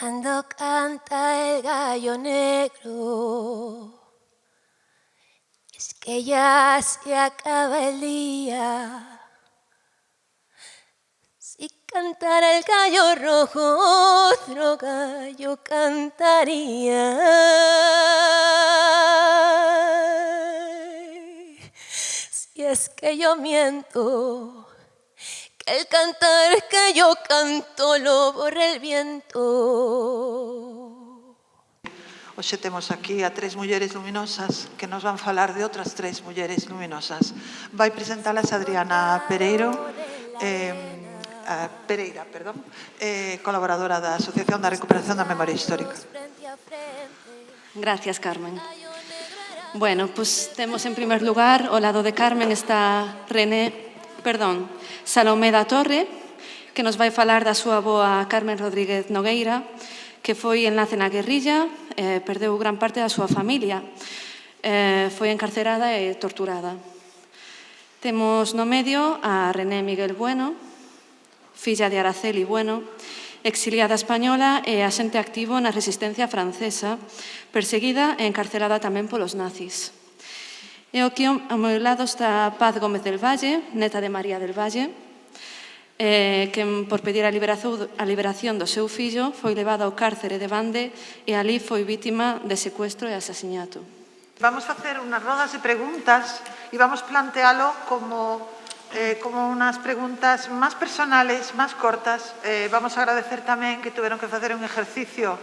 Cuando canta el gallo negro, es que ya se acaba el día. Si cantara el gallo rojo, otro gallo cantaría. Si es que yo miento, que el cantar que yo canto lo borra el viento. Hoxe temos aquí a tres mulleres luminosas que nos van falar de outras tres mulleres luminosas. Vai presentalas Adriana Pereira, colaboradora da Asociación da Recuperación da Memoria Histórica. Gracias, Carmen. Bueno, pues temos en primer lugar, ao lado de Carmen está Salomé da Torre, que nos vai falar da súa avoa Carmen Rodríguez Nogueira, que foi enlace na guerrilla, perdeu gran parte da súa familia, foi encarcerada e torturada. Temos no medio a René Miguel Bueno, filla de Araceli Bueno, exiliada española e axente activo na resistencia francesa, perseguida e encarcelada tamén polos nazis. E aquí ao meu lado está Paz Gómez del Valle, neta de María del Valle, que por pedir a liberación do seu fillo foi levada ao cárcere de Bande e ali foi vítima de secuestro e asasinato. Vamos a hacer unas rodas de preguntas y vamos a plantearlo como unas preguntas más personales, más cortas. Vamos a agradecer tamén que tuvieron que hacer un ejercicio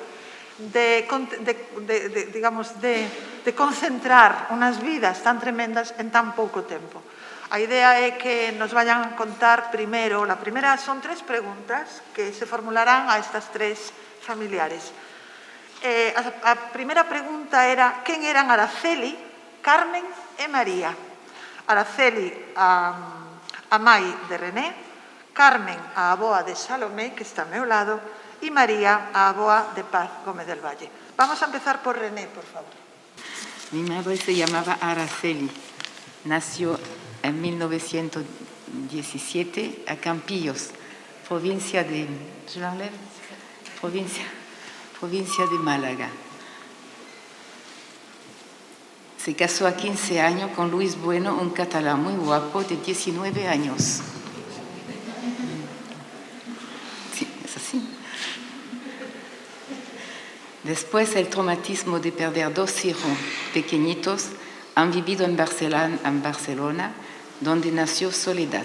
de concentrar unas vidas tan tremendas en tan pouco tempo. A idea é que nos vayan a contar primeiro. La primera son tres preguntas que se formularán a estas tres familiares. A primeira pregunta era quen eran Araceli, Carmen e María. Araceli, a mai de René, Carmen, a avoa de Salomé, que está ao meu lado, e María, a avoa de Paz Gómez del Valle. Vamos a empezar por René, por favor. Mi madre se llamaba Araceli. Nació en 1917 a Campillos, provincia de Málaga. Se casó a 15 años con Luis Bueno, un catalán muy guapo de 19 años. Sí, es así. Después el traumatismo de perder dos hijos pequeñitos, han vivido en Barcelona, donde nació Soledad.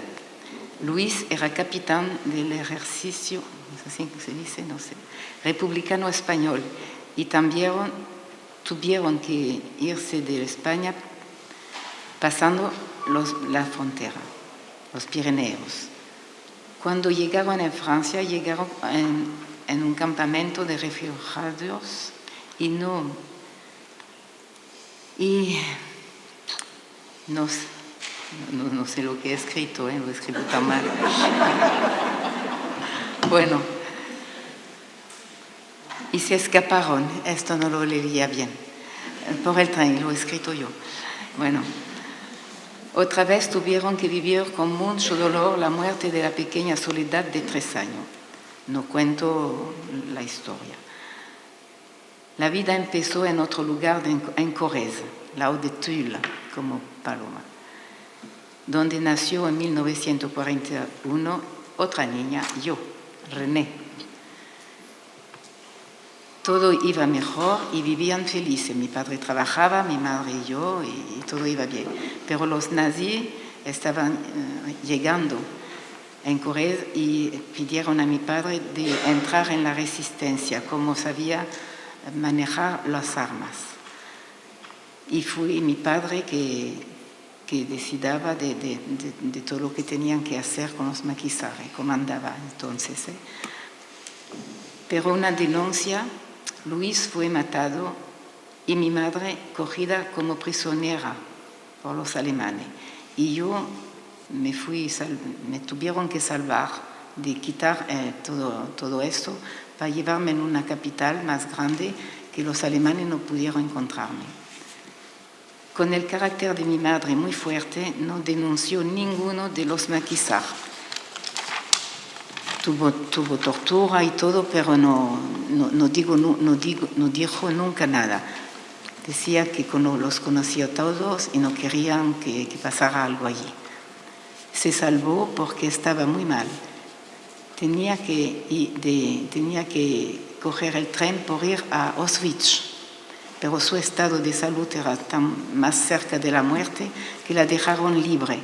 Luis era capitán del ejército, ¿es así que se dice? No sé, republicano español, y también tuvieron que irse de España pasando la frontera, los Pirineos. Cuando llegaron a Francia, llegaron en un campamento de refugiados y no sé lo que he escrito, lo he escrito tan mal. Bueno, y se escaparon, esto no lo leía bien, por el tren, lo he escrito yo. Bueno, otra vez tuvieron que vivir con mucho dolor la muerte de la pequeña Soledad de 3 años. No cuento la historia. La vida empezó en otro lugar, en Corrèze, lado de Tulle, como Paloma, donde nació en 1941 otra niña, yo, René. Todo iba mejor y vivían felices. Mi padre trabajaba, mi madre y yo, y todo iba bien. Pero los nazis estaban llegando en Corrèze y pidieron a mi padre de entrar en la resistencia, como sabía manejar las armas. Y fue mi padre que decidaba de todo lo que tenían que hacer con los maquisares, comandaba entonces. Pero una denuncia, Luis fue matado y mi madre cogida como prisionera por los alemanes. Y yo me tuvieron que salvar de quitar todo esto para llevarme en una capital más grande que los alemanes no pudieron encontrarme. Con el carácter de mi madre muy fuerte, no denunció ninguno de los maquisards. tuvo tortura y todo, pero no dijo nunca nada. Decía que los conocía todos y no querían que pasara algo allí. Se salvó porque estaba muy mal. Tenía que coger el tren por ir a Auschwitz, pero su estado de salud era tan más cerca de la muerte que la dejaron libre.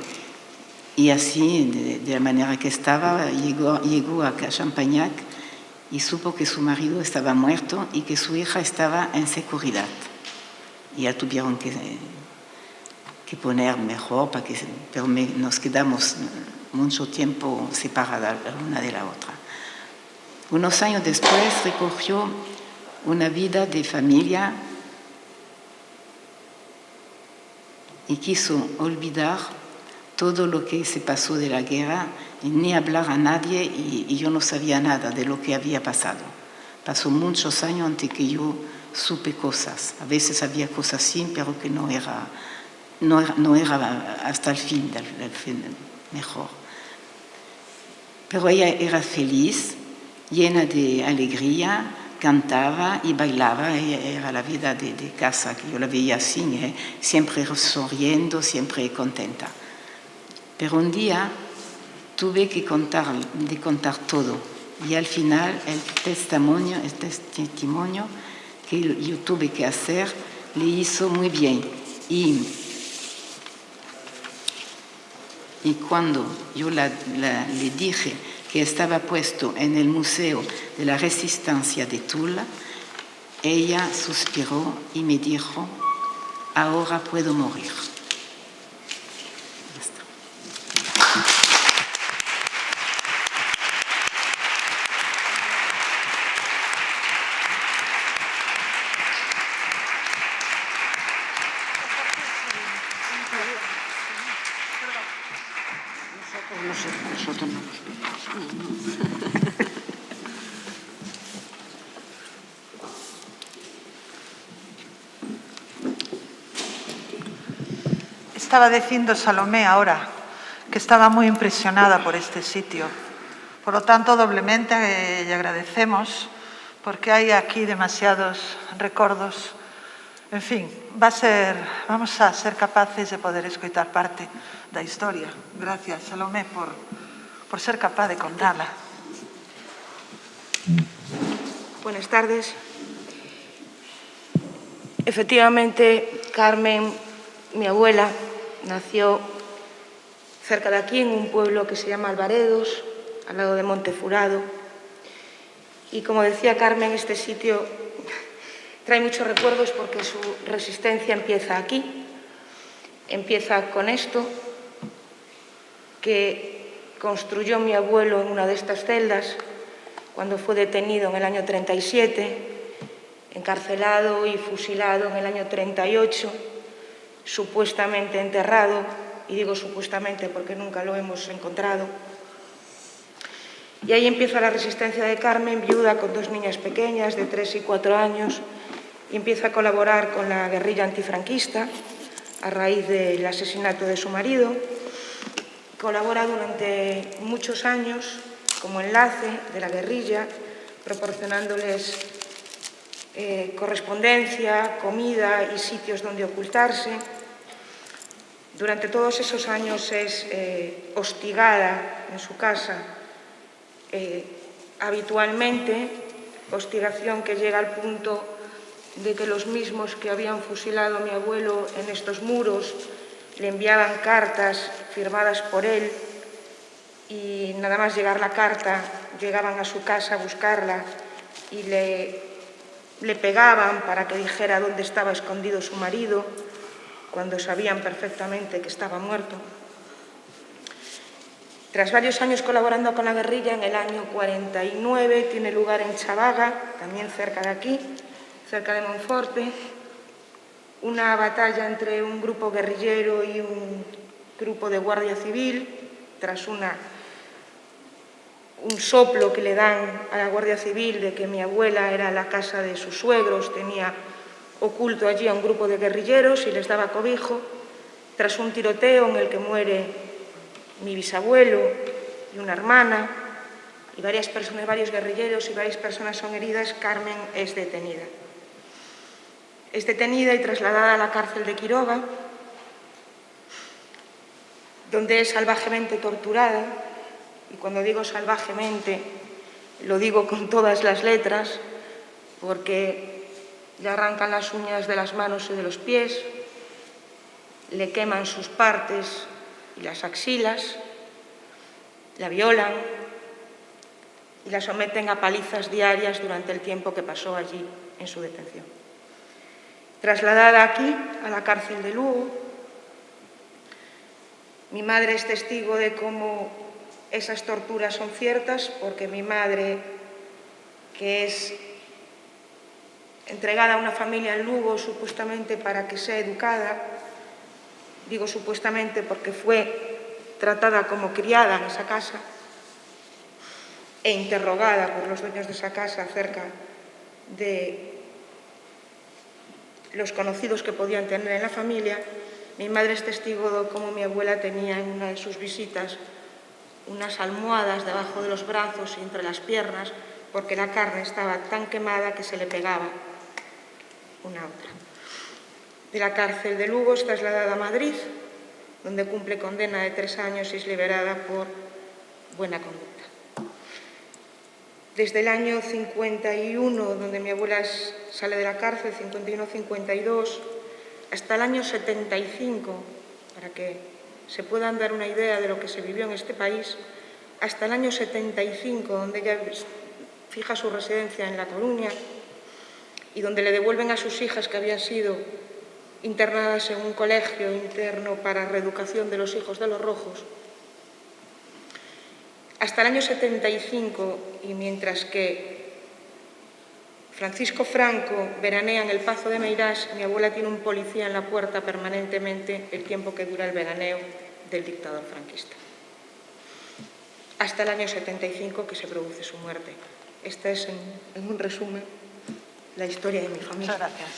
Y así, de la manera que estaba, llegó a Champañac y supo que su marido estaba muerto y que su hija estaba en seguridad. Y ya tuvieron que poner mejor, pero nos quedamos mucho tiempo separadas la una de la otra. Unos años después recogió una vida de familia y quiso olvidar todo lo que se pasó de la guerra, ni hablar a nadie, y yo no sabía nada de lo que había pasado. Pasó muchos años antes que yo supe cosas. A veces había cosas sí, pero que no era hasta el fin mejor. Pero ella era feliz, llena de alegría, cantaba y bailaba. Ella era la vida de casa, que yo la veía así, siempre sonriendo, siempre contenta. Pero un día tuve que contar todo, y al final el testimonio que yo tuve que hacer le hizo muy bien. Y cuando yo le dije que estaba puesto en el Museo de la Resistencia de Tula, ella suspiró y me dijo: ahora puedo morir. Nosotros no nos pedimos. Estaba diciendo Salomé ahora que estaba muy impresionada por este sitio. Por lo tanto, doblemente le agradecemos, porque hay aquí demasiados recuerdos. En fin, vamos a ser capaces de poder escoitar parte da historia. Gracias, Salomé, por ser capaz de contarla. Buenas tardes. Efectivamente, Carmen, mi abuela, nació cerca de aquí, en un pueblo que se llama Albaredos, al lado de Montefurado. Y como decía Carmen, este sitio trae muchos recuerdos porque su resistencia empieza aquí. Empieza con esto, que construyó mi abuelo en una de estas celdas cuando fue detenido en el año 37, encarcelado y fusilado en el año 38, supuestamente enterrado, y digo supuestamente porque nunca lo hemos encontrado. Y ahí empieza la resistencia de Carmen, viuda con 2 niñas pequeñas de 3 y 4 años, y empieza a colaborar con la guerrilla antifranquista a raíz del asesinato de su marido. Colabora durante muchos años como enlace de la guerrilla, proporcionándoles correspondencia, comida y sitios donde ocultarse. Durante todos esos años es hostigada en su casa habitualmente, hostigación que llega al punto de que los mismos que habían fusilado a mi abuelo en estos muros le enviaban cartas firmadas por él, y nada más llegar la carta llegaban a su casa a buscarla y le pegaban para que dijera dónde estaba escondido su marido, cuando sabían perfectamente que estaba muerto. Tras varios años colaborando con la guerrilla, en el año 49 tiene lugar en Chavaga, también cerca de aquí, cerca de Monforte, una batalla entre un grupo guerrillero y un grupo de guardia civil. Tras un soplo que le dan a la Guardia Civil de que mi abuela era la casa de sus suegros, tenía oculto allí a un grupo de guerrilleros y les daba cobijo. Tras un tiroteo en el que muere mi bisabuelo y una hermana, y varios guerrilleros y varias personas son heridas, Carmen es detenida. Es detenida y trasladada a la cárcel de Quiroga, donde es salvajemente torturada, y cuando digo salvajemente, lo digo con todas las letras, porque le arrancan las uñas de las manos y de los pies, le queman sus partes y las axilas, la violan y la someten a palizas diarias durante el tiempo que pasó allí en su detención. Trasladada aquí, a la cárcel de Lugo, mi madre es testigo de cómo esas torturas son ciertas, porque mi madre, que es entregada a una familia en Lugo supuestamente para que sea educada, digo supuestamente porque fue tratada como criada en esa casa e interrogada por los dueños de esa casa acerca de los conocidos que podían tener en la familia. Mi madre es testigo de cómo mi abuela tenía en una de sus visitas unas almohadas debajo de los brazos y entre las piernas, porque la carne estaba tan quemada que se le pegaba una a otra. De la cárcel de Lugo es trasladada a Madrid, donde cumple condena de 3 años y es liberada por buena conducta. Desde el año 51, donde mi abuela sale de la cárcel, 51-52, hasta el año 75, para que se puedan dar una idea de lo que se vivió en este país, hasta el año 75, donde ella fija su residencia en La Coruña y donde le devuelven a sus hijas que habían sido internadas en un colegio interno para reeducación de los hijos de los rojos, hasta el año 75, y mientras que Francisco Franco veranea en el Pazo de Meirás, mi abuela tiene un policía en la puerta permanentemente el tiempo que dura el veraneo del dictador franquista. Hasta el año 75 que se produce su muerte. Esta es, en un resumen, la historia de mi familia. Muchas gracias.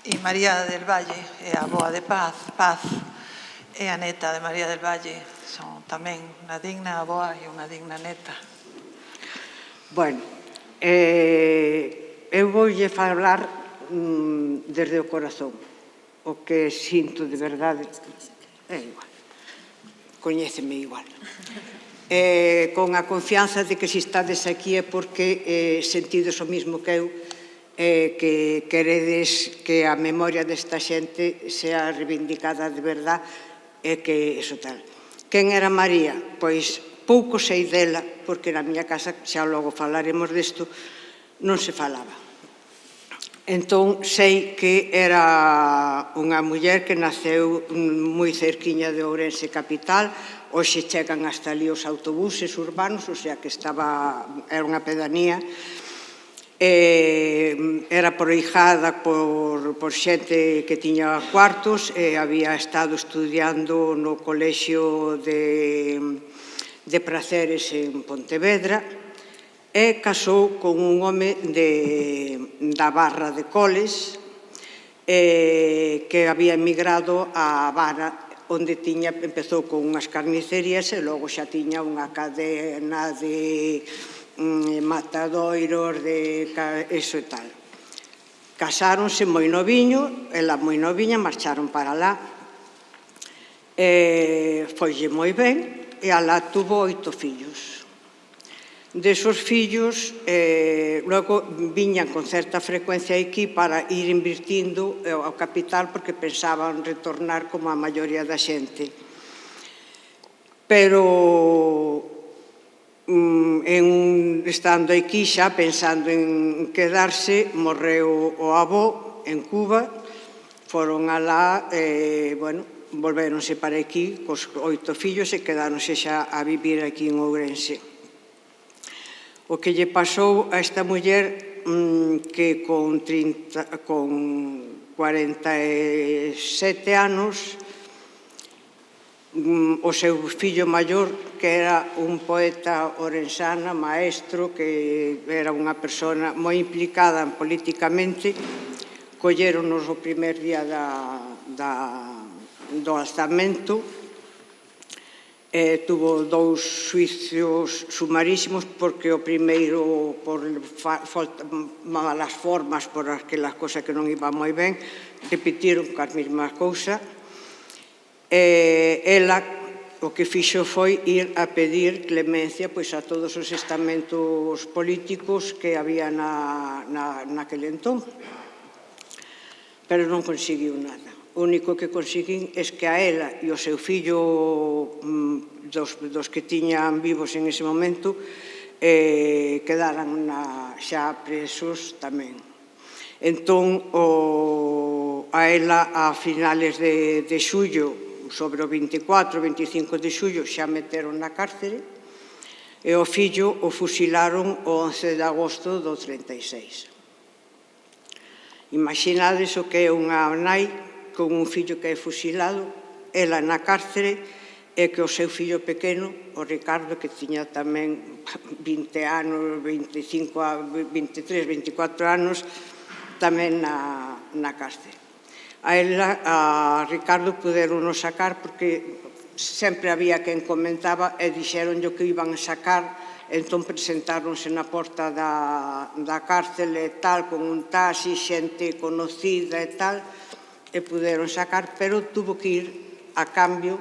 E María del Valle é a avoa de Paz. Paz é a neta de María del Valle. Son tamén unha digna avoa e unha digna neta. Bueno, eu voulle falar desde o corazón. O que sinto de verdade é igual. Coñéceme igual. Con a confianza de que se estades aquí é porque sentides o mismo que eu, que queredes que a memoria desta xente sea reivindicada de verdad e que iso tal. Quen era María? Pois pouco sei dela, porque na miña casa, xa logo falaremos desto, non se falaba. Entón, sei que era unha muller que naceu moi cerquiña de Ourense capital, hoxe chegan hasta ali os autobuses urbanos, o sea que era unha pedanía. Era prohijada por xente que tiña cuartos, había estado estudiando no colexio de Praceres en Pontevedra e casou con un home da Barra de Coles que había emigrado a Vara, onde empezou con unhas carnicerías e logo xa tiña unha cadena de matadoiros, de eso e tal. Casáronse moi noviño, ela moi noviña, marcharon para lá. Foille moi ben e alá tuvo 8 fillos. Desos fillos, logo viñan con certa frecuencia aquí para ir invirtindo ao capital porque pensaban retornar como a maioría da xente. Pero estando aquí xa pensando en quedarse, morreu o avó en Cuba, foron alá, volvéronse para aquí cos 8 fillos e quedáronse xa a vivir aquí en Ourense. O que lle pasou a esta muller que con 47 anos o seu fillo maior, que era un poeta orensana, maestro, que era unha persona moi implicada políticamente, colléronos o primer día do alzamento. Tuvo 2 xuicios sumarísimos, porque o primeiro por malas formas, por aquelas cosas que non iban moi ben, repetiron coa mesma cousa. Ela o que fixo foi ir a pedir clemencia a todos os estamentos políticos que había naquel entón, pero non conseguiu nada. O único que conseguín é que a ela e o seu fillo, dos que tiñan vivos en ese momento, quedaran xa presos tamén. Entón, a ela, a finales de xullo, sobre o 24, 25 de xullo, xa meteron na cárcere, e o fillo o fusilaron o 11 de agosto do 36. Imaginades o que é unha nai con un fillo que é fusilado, ela na cárcere, e que o seu fillo pequeno, o Ricardo, que tiña tamén 20 anos, 23, 24 anos, tamén na cárcere. A Ricardo puderon sacar porque sempre había quen comentaba e dixeronlle que iban a sacar, entón presentáronse na porta da cárcel e tal, con un taxi, xente conocida e tal, e puderon sacar, pero tuvo que ir a cambio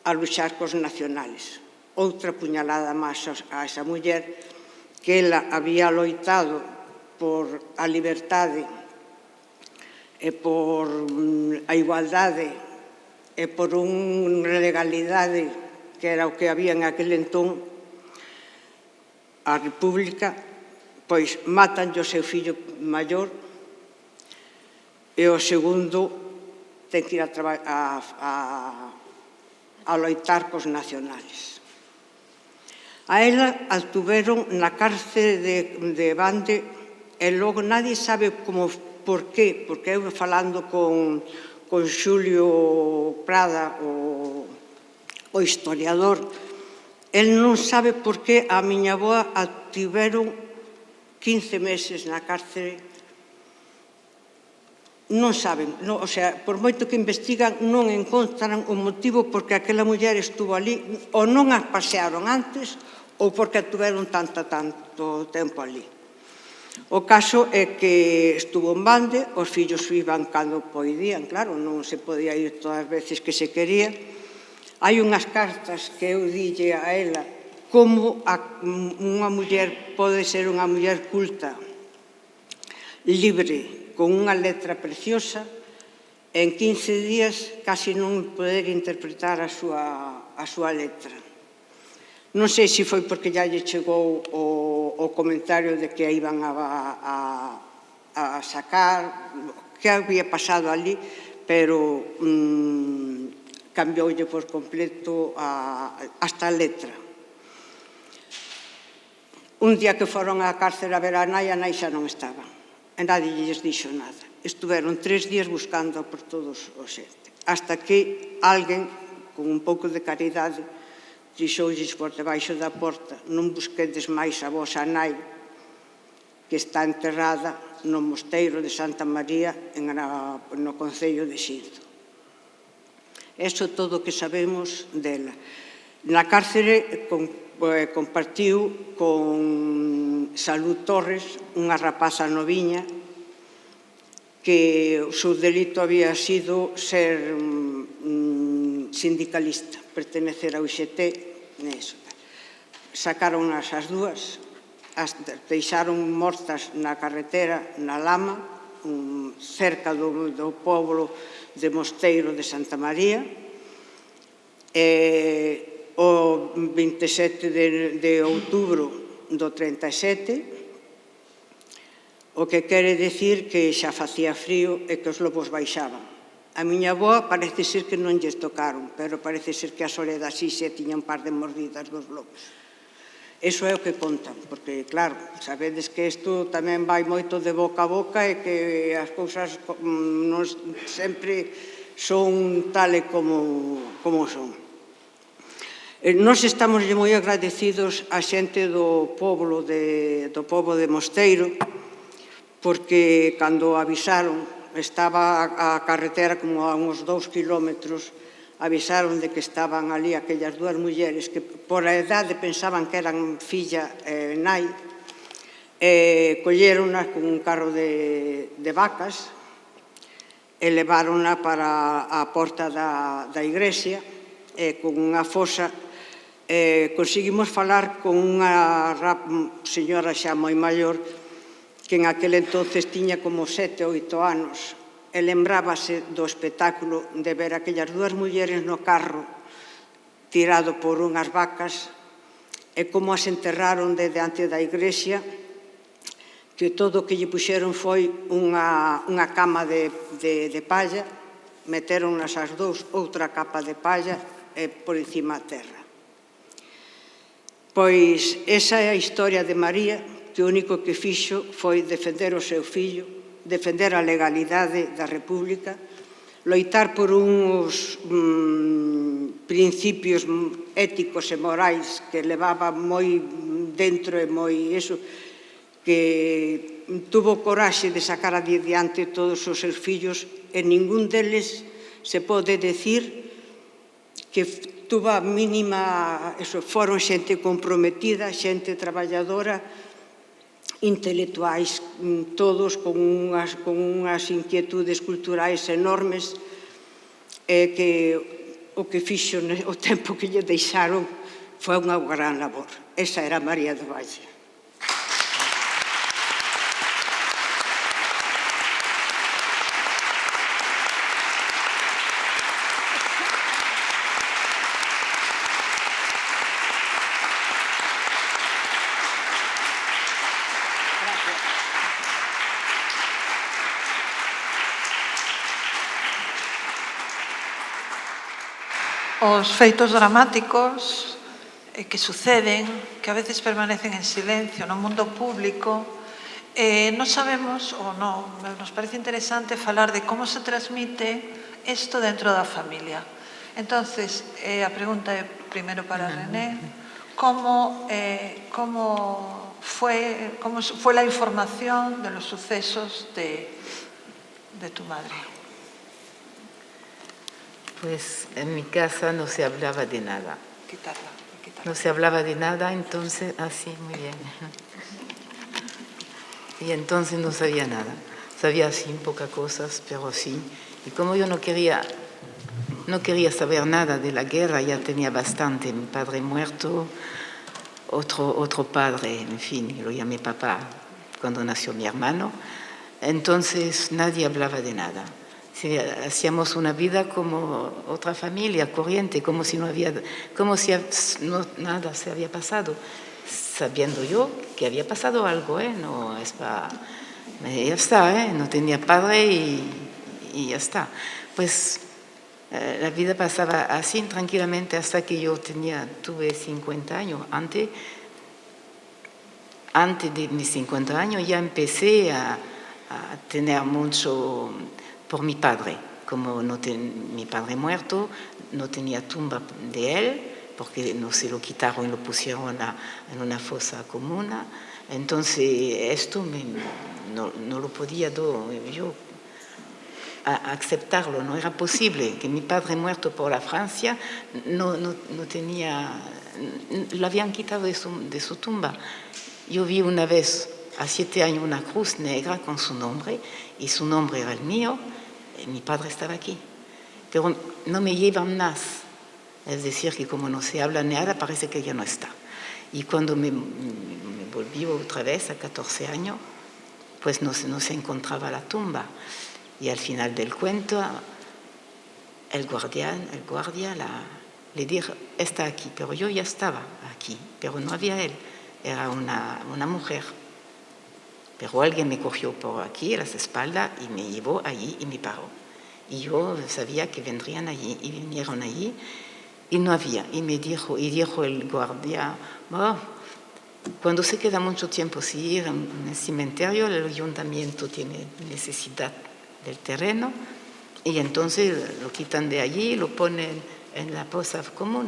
a luchar cos nacionales. Outra puñalada máis a esa muller, que ela había loitado por a liberdade e por a igualdade e por unha legalidade que era o que había en aquel entón, a República, pois matanlle o seu fillo maior, e o segundo ten que ir a loitar cos nacionales. A ela tuveron na cárcere de Bande, e logo nadie sabe por qué, porque eu falando con Xulio Prada, o historiador, el non sabe por qué a miña avoa a tiveron 15 meses na cárcere. Non saben, o sea, por moito que investigan, non encontran o motivo porque aquela muller estuvo ali, ou non a pasearon antes, ou porque a tuveron tanto tempo ali. O caso é que estuvo en Bande, os fillos iban cando podían, claro, non se podía ir todas as veces que se quería. Hai unhas cartas que eu dille a ela como unha muller pode ser unha muller culta, libre, con unha letra preciosa, en 15 días casi non poder interpretar a súa letra. Non sei se foi porque ya lle chegou o comentario de que a iban a sacar, que había pasado ali, pero cambioulle por completo hasta a letra. Un día que foron á cárcere a ver a nai xa non estaba. E nadie lles dixo nada. Estiveron 3 días buscando por todos os xente. Hasta que alguén, con un pouco de caridade, dixoulles por debaixo da porta: non busquedes máis a vosa nai, que está enterrada no mosteiro de Santa María no concello de Xinzo. Eso todo o que sabemos dela. Na cárcere compartiu con Salud Torres, unha rapaza noviña, que o seu delito había sido ser sindicalista, pertenecer ao UGT. Sacaron as dúas, deixaron mortas na carretera, na lama, cerca do pobo de Mosteiro de Santa María. O 27 de outubro do 37, o que quere dicir que xa facía frío e que os lobos baixaban. A miña avoa parece ser que non lles tocaron, pero parece ser que a Soledad sí se tiña un par de mordidas dos lobos. Iso é o que contan, porque, claro, sabedes que isto tamén vai moito de boca a boca e que as cousas non sempre son tal e como son. Nós estamos moi agradecidos á xente do pobo de Mosteiro, porque cando avisaron, estaba a carretera como a uns 2 kilómetros, avisaron de que estaban ali aquellas dúas mulleres que por a edade pensaban que eran filla e nai, colleronlas con un carro de vacas e leváronla para a porta da igrexa e con unha fosa conseguimos falar con unha señora xa moi maior que en aquel entonces tiña como 7 ou 8 anos e lembrábase do espectáculo de ver aquellas dúas mulleres no carro tirado por unhas vacas e como as enterraron de diante da igrexa, que todo o que lle puxeron foi unha cama de palla, meteronlas as dous outra capa de palla e por encima a terra. Pois esa é a historia de María, que o único que fixo foi defender o seu fillo, defender a legalidade da República, loitar por uns principios éticos e morais que levaba moi dentro e moi iso, que tuvo coraxe de sacar adiante todos os seus fillos e ningún deles se pode decir que tuvo a mínima, foron xente comprometida, xente traballadora, intelectuais, todos con unhas inquietudes culturais enormes, e que o que fixo o tempo que lle deixaron foi unha gran labor. Esa era María do Valle. Os feitos dramáticos que suceden, que a veces permanecen en silencio no mundo público, non sabemos, ou non, nos parece interesante falar de como se transmite isto dentro da familia. Entonces, a pregunta é primeiro para René, como fue la información de los sucesos de tu madre? Pues en mi casa no se hablaba de nada. No se hablaba de nada, entonces, así, muy bien. Y entonces no sabía nada. Sabía así pocas cosas, pero sí. Y como yo no quería saber nada de la guerra, ya tenía bastante. Mi padre muerto, otro padre, en fin, lo llamé papá cuando nació mi hermano. Entonces nadie hablaba de nada. Hacíamos una vida como otra familia, corriente, como si nada se había pasado, sabiendo yo que había pasado algo, no ya está, no tenía padre y ya está. Pues la vida pasaba así tranquilamente hasta que yo tuve 50 años. Antes de mis 50 años ya empecé a tener mucho por mi padre. Como mi padre muerto, no tenía tumba de él, porque no se lo quitaron y lo pusieron en una fosa común. Entonces esto no lo podía yo aceptarlo, no era posible que mi padre muerto por la Francia no tenía, lo habían quitado de su tumba. Yo vi una vez, a 7 años, una cruz negra con su nombre, y su nombre era el mío, y mi padre estaba aquí. Pero no me llevan más, es decir, que como no se habla nada, parece que ya no está. Y cuando me volví otra vez a 14 años, pues no se encontraba la tumba. Y al final del cuento, el guardia le dijo, está aquí, pero yo ya estaba aquí, pero no había él, era una mujer. Pero alguien me cogió por aquí, a las espaldas, y me llevó allí y me paró. Y yo sabía que vendrían allí, y vinieron allí, y no había. Y dijo el guardia, Cuando se queda mucho tiempo sin ir en el cementerio, el ayuntamiento tiene necesidad del terreno y entonces lo quitan de allí y lo ponen en la fosa común.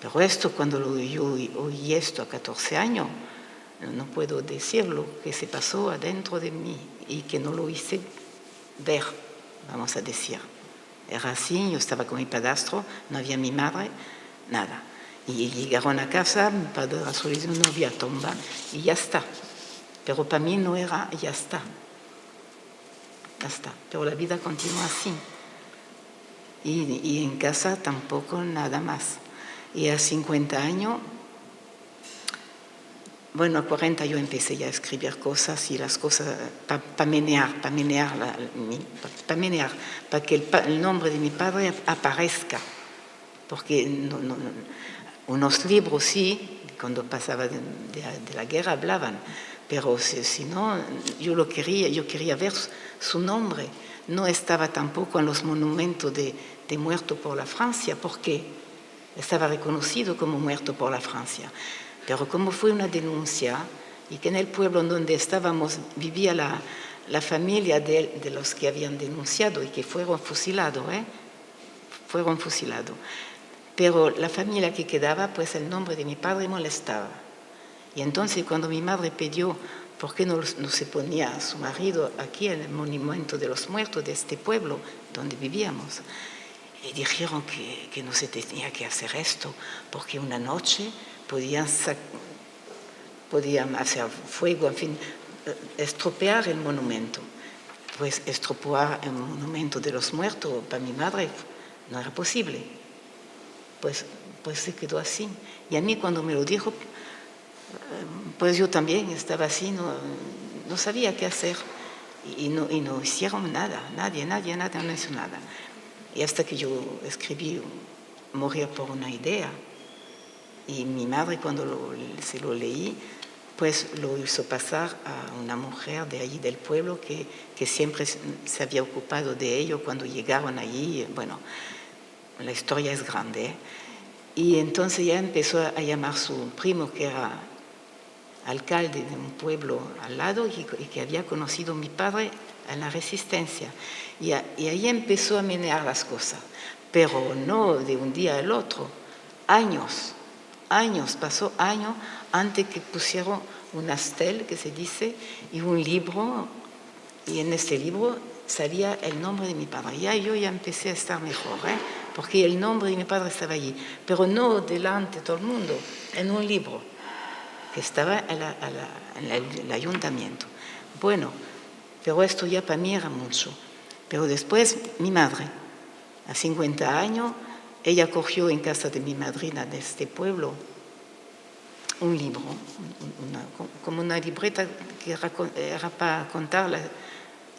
Pero esto, cuando yo oí esto a 14 años, no puedo decir lo que se pasó adentro de mí y que no lo hice ver, vamos a decir. Era así, yo estaba con mi padrastro, no había mi madre, nada. Y llegaron a casa, mi padre solo dijo, no había tumba, y ya está. Pero para mí no era, ya está. Ya está. Pero la vida continúa así. Y en casa tampoco nada más. Y a 50 años, bueno, a 40 yo empecé ya a escribir cosas y las cosas para menear, para que el nombre de mi padre aparezca. Porque unos libros sí, cuando pasaba de la guerra hablaban, pero si no, yo quería ver su nombre. No estaba tampoco en los monumentos de muerto por la Francia, porque estaba reconocido como muerto por la Francia. Pero como fue una denuncia, y que en el pueblo donde estábamos vivía la familia de los que habían denunciado y que fueron fusilados, fueron fusilados. Pero la familia que quedaba, pues el nombre de mi padre molestaba. Y entonces cuando mi madre pidió por qué no se ponía a su marido aquí en el monumento de los muertos de este pueblo donde vivíamos, y dijeron que no se tenía que hacer esto, porque una noche podían hacer fuego, en fin, estropear el monumento. Pues estropear el monumento de los muertos para mi madre no era posible. Pues se quedó así. Y a mí cuando me lo dijo, pues yo también estaba así, no sabía qué hacer. Y no hicieron nada, nadie no hizo nada. Y hasta que yo escribí Morir por una idea. Y mi madre cuando se lo leí, pues lo hizo pasar a una mujer de allí del pueblo que siempre se había ocupado de ello cuando llegaron allí. Bueno, la historia es grande. Y entonces ya empezó a llamar su primo, que era alcalde de un pueblo al lado y que había conocido a mi padre en la resistencia. Y ahí empezó a menear las cosas, pero no de un día al otro, pasó años antes que pusieron una estel, que se dice, y un libro, y en este libro salía el nombre de mi padre. Yo ya empecé a estar mejor, porque el nombre de mi padre estaba allí, pero no delante de todo el mundo, en un libro que estaba en el ayuntamiento. Bueno, pero esto ya para mí era mucho. Pero después mi madre, a 50 años, ella cogió en casa de mi madrina de este pueblo un libro, como una libreta que era para contar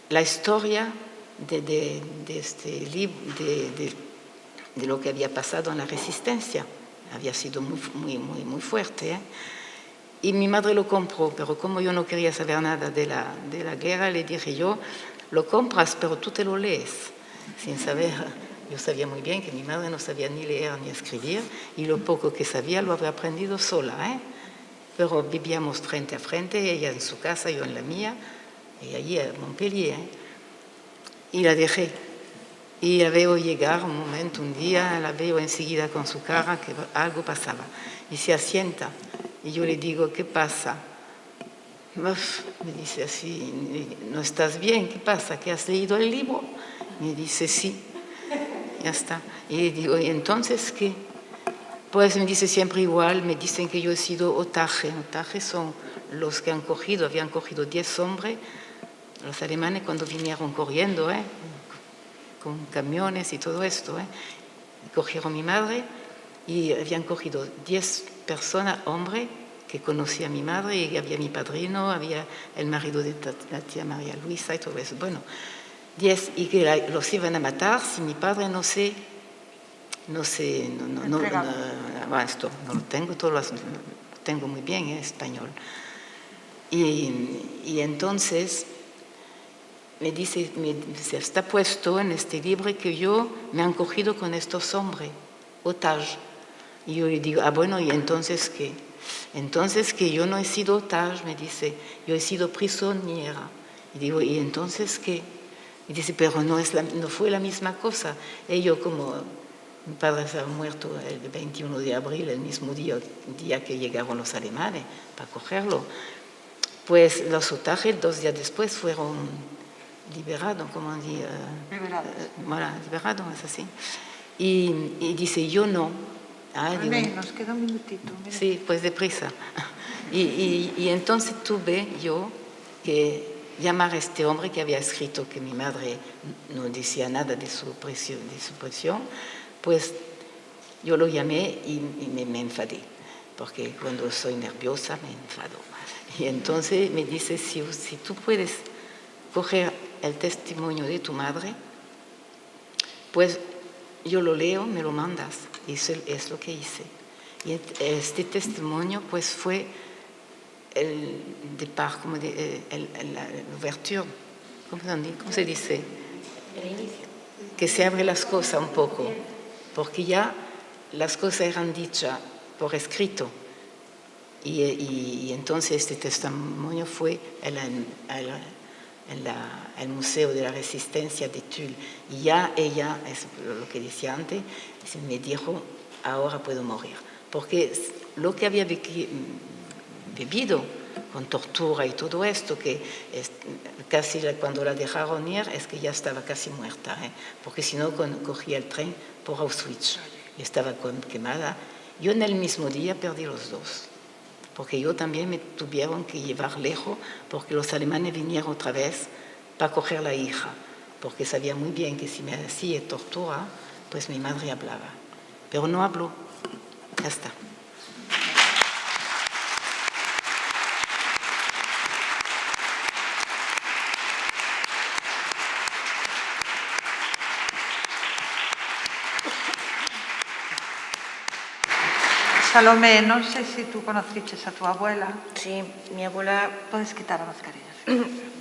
la historia de este libro, de lo que había pasado en la resistencia. Había sido muy fuerte. Y mi madre lo compró, pero como yo no quería saber nada de la guerra, le dije yo, lo compras, pero tú te lo lees, sin saber. Yo sabía muy bien que mi madre no sabía ni leer ni escribir, y lo poco que sabía lo había aprendido sola, Pero vivíamos frente a frente, ella en su casa, yo en la mía, y allí en Montpellier, Y la dejé. Y la veo llegar un momento, un día, la veo enseguida con su cara que algo pasaba. Y se asienta. Y yo le digo, ¿qué pasa? Uf, me dice así, ¿no estás bien? ¿Qué pasa? ¿Que has leído el libro? Me dice, sí. Ya está. Y le digo, ¿y entonces qué? Pues me dice siempre igual, me dicen que yo he sido otaje. Otaje son los que habían cogido 10 hombres, los alemanes cuando vinieron corriendo, con camiones y todo esto. Cogieron a mi madre y habían cogido 10 personas, hombres, que conocía a mi madre, y había mi padrino, había el marido de la tía María Luisa y todo eso. Bueno, 10, y que los iban a matar si mi padre no esto no lo tengo, lo tengo muy bien en español. Y entonces me dice, se está puesto en este libro que me han cogido con estos hombres, otage. Y yo le digo, bueno, ¿y entonces qué? Entonces que yo no he sido otage, me dice, yo he sido prisionera. Y digo, ¿y entonces qué? Y dice, pero no fue la misma cosa. Y yo como mi padre estaba muerto el 21 de abril, el mismo día que llegaron los alemanes para cogerlo, pues los otajes 2 días después fueron liberados, como dire, liberados, es así. Y dice, yo no. René, nos queda un minutito. Sí, pues deprisa. Y entonces tuve yo que llamar a este hombre que había escrito que mi madre no decía nada de su presión, pues yo lo llamé y me enfadé, porque cuando soy nerviosa me enfado. Y entonces me dice, si tú puedes coger el testimonio de tu madre, pues yo lo leo, me lo mandas. Y eso es lo que hice. Y este testimonio pues fue el départ, como la ouverture, ¿cómo se dice? El inicio. Que se abre las cosas un poco, porque ya las cosas eran dichas por escrito. Y entonces este testimonio fue el Museo de la Resistencia de Tulle. Y ya ella, es lo que decía antes, me dijo, ahora puedo morir. Porque lo que había vivido con tortura y todo esto, que casi cuando la dejaron ir, es que ya estaba casi muerta, porque si no cogía el tren por Auschwitz y estaba quemada. Yo en el mismo día perdí los dos, porque yo también me tuvieron que llevar lejos, porque los alemanes vinieron otra vez para coger la hija, porque sabía muy bien que si me hacía tortura, pues mi madre hablaba. Pero no habló. Ya está. Salomé, no sé si tú conociste a tu abuela. Sí, mi abuela... Puedes quitar la mascarilla.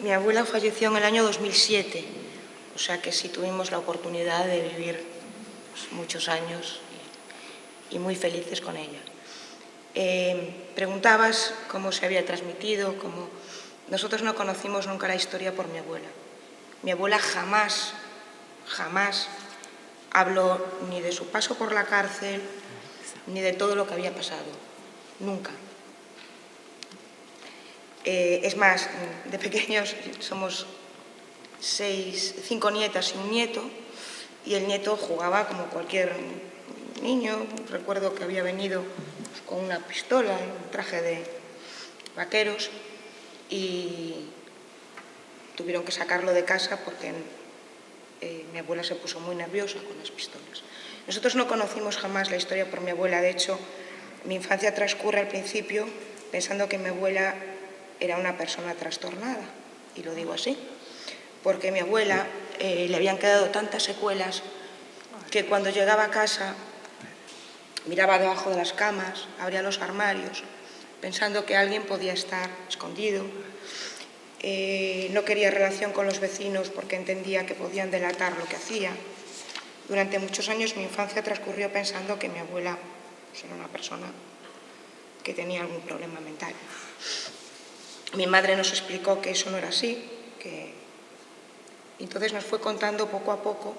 Mi abuela falleció en el año 2007, o sea que sí tuvimos la oportunidad de vivir pues, muchos años y muy felices con ella. Preguntabas cómo se había transmitido, cómo... Nosotros no conocimos nunca la historia por mi abuela. Mi abuela jamás habló ni de su paso por la cárcel, ni de todo lo que había pasado. Nunca. Es más, de pequeños somos 5 nietas y un nieto, y el nieto jugaba como cualquier niño. Recuerdo que había venido con una pistola, un traje de vaqueros, y tuvieron que sacarlo de casa porque mi abuela se puso muy nerviosa con las pistolas. Nosotros no conocimos jamás la historia por mi abuela. De hecho, mi infancia transcurre al principio pensando que mi abuela era una persona trastornada, y lo digo así, porque a mi abuela le habían quedado tantas secuelas que cuando llegaba a casa miraba debajo de las camas, abría los armarios, pensando que alguien podía estar escondido. No quería relación con los vecinos porque entendía que podían delatar lo que hacía. Durante muchos años mi infancia transcurrió pensando que mi abuela pues, era una persona que tenía algún problema mental. Mi madre nos explicó que eso no era así, entonces nos fue contando poco a poco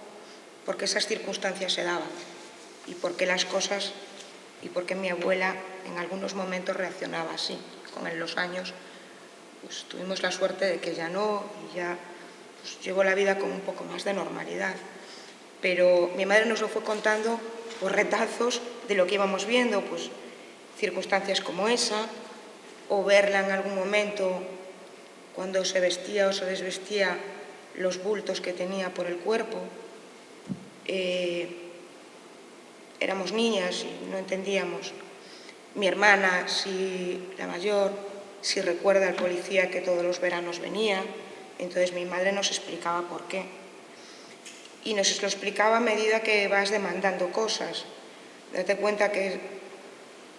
por qué esas circunstancias se daban y por qué las cosas y por qué mi abuela en algunos momentos reaccionaba así. Con los años pues, tuvimos la suerte de que ya no, y ya pues, llevó la vida con un poco más de normalidad. Pero mi madre nos lo fue contando por retazos de lo que íbamos viendo, pues circunstancias como esa, o verla en algún momento cuando se vestía o se desvestía, los bultos que tenía por el cuerpo. Éramos niñas y no entendíamos. Mi hermana, la mayor, si recuerda al policía que todos los veranos venía, entonces mi madre nos explicaba por qué. Y nos lo explicaba a medida que vas demandando cosas. Date cuenta que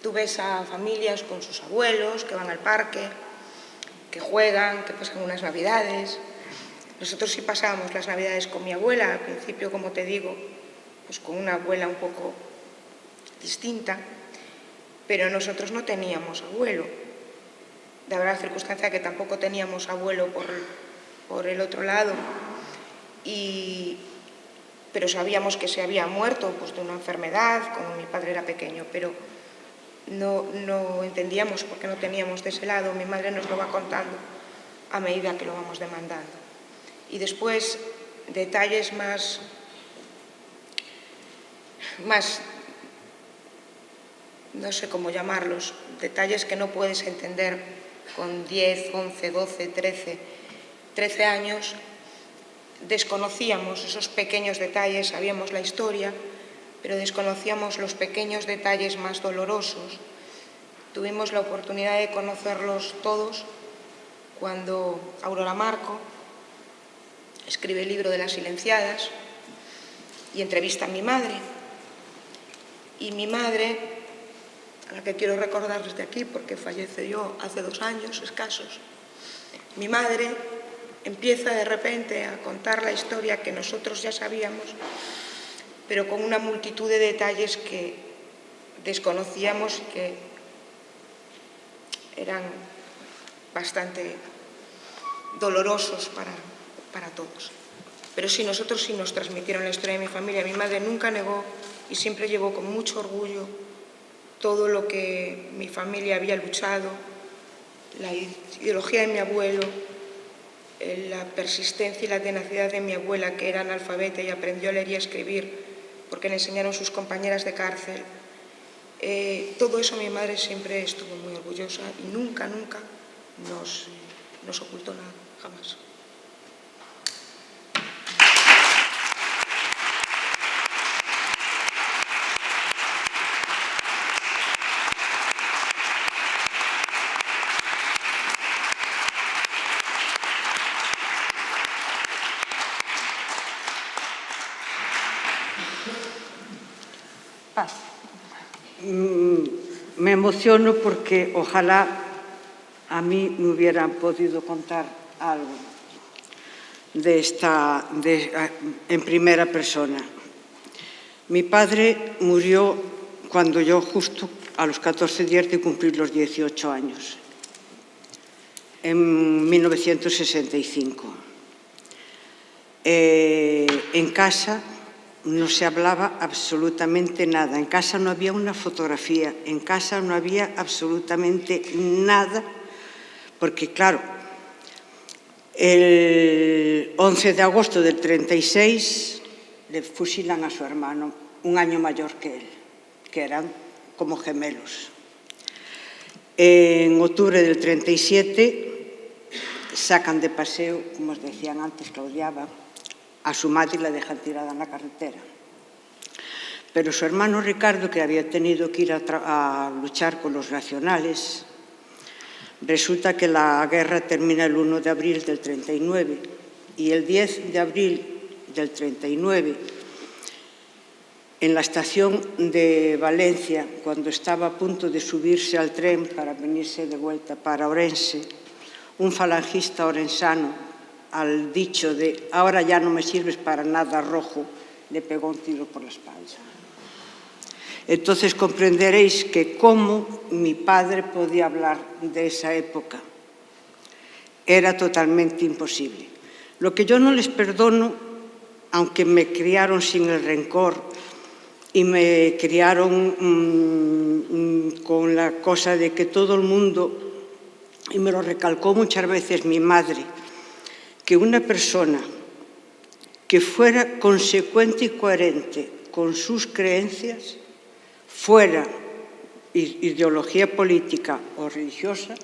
tú ves a familias con sus abuelos que van al parque, que juegan, que pasan unas navidades. Nosotros sí pasábamos las navidades con mi abuela, al principio, como te digo, pues con una abuela un poco distinta. pero nosotros no teníamos abuelo. Daba la circunstancia que tampoco teníamos abuelo por el otro lado, pero sabíamos que se había muerto pues, de una enfermedad, cuando mi padre era pequeño, pero no entendíamos por qué no teníamos de ese lado. Mi madre nos lo va contando a medida que lo vamos demandando. Y después, detalles más no sé cómo llamarlos, detalles que no puedes entender con 10, 11, 12, 13 años. Desconocíamos esos pequeños detalles, sabíamos la historia, pero desconocíamos los pequeños detalles más dolorosos. Tuvimos la oportunidad de conocerlos todos cuando Aurora Marco escribe el libro de las silenciadas y entrevista a mi madre. Y mi madre, a la que quiero recordar desde aquí porque falleció hace 2 años escasos, mi madre empieza de repente a contar la historia que nosotros ya sabíamos, pero con una multitud de detalles que desconocíamos y que eran bastante dolorosos para todos. Pero sí, nosotros sí nos transmitieron la historia de mi familia. Mi madre nunca negó y siempre llevó con mucho orgullo todo lo que mi familia había luchado, la ideología de mi abuelo, la persistencia y la tenacidad de mi abuela, que era analfabeta y aprendió a leer y a escribir porque le enseñaron sus compañeras de cárcel. Todo eso mi madre siempre estuvo muy orgullosa y nunca nos ocultó nada, jamás. Me emociono porque ojalá a mí me hubieran podido contar algo en primera persona. Mi padre murió cuando yo justo a los 14 días de cumplir los 18 años, en 1965. En casa no se hablaba absolutamente nada. En casa no había una fotografía, en casa no había absolutamente nada, porque claro, el 11 de agosto del 36 le fusilan a su hermano, 1 año mayor que él, que eran como gemelos. En octubre del 37 sacan de paseo, como os decían antes, que odiaba, a su madre y la dejan tirada en la carretera. Pero su hermano Ricardo, que había tenido que ir a luchar con los nacionales, resulta que la guerra termina el 1 de abril del 39 y el 10 de abril del 39, en la estación de Valencia, cuando estaba a punto de subirse al tren para venirse de vuelta para Orense, un falangista orensano, al dicho de «ahora ya no me sirves para nada, rojo», le pegó un tiro por la espalda. Entonces comprenderéis que cómo mi padre podía hablar de esa época. Era totalmente imposible. Lo que yo no les perdono, aunque me criaron sin el rencor y me criaron con la cosa de que todo el mundo, y me lo recalcó muchas veces mi madre, que una persona que fuera consecuente y coherente con sus creencias, fuera ideología política o religiosa,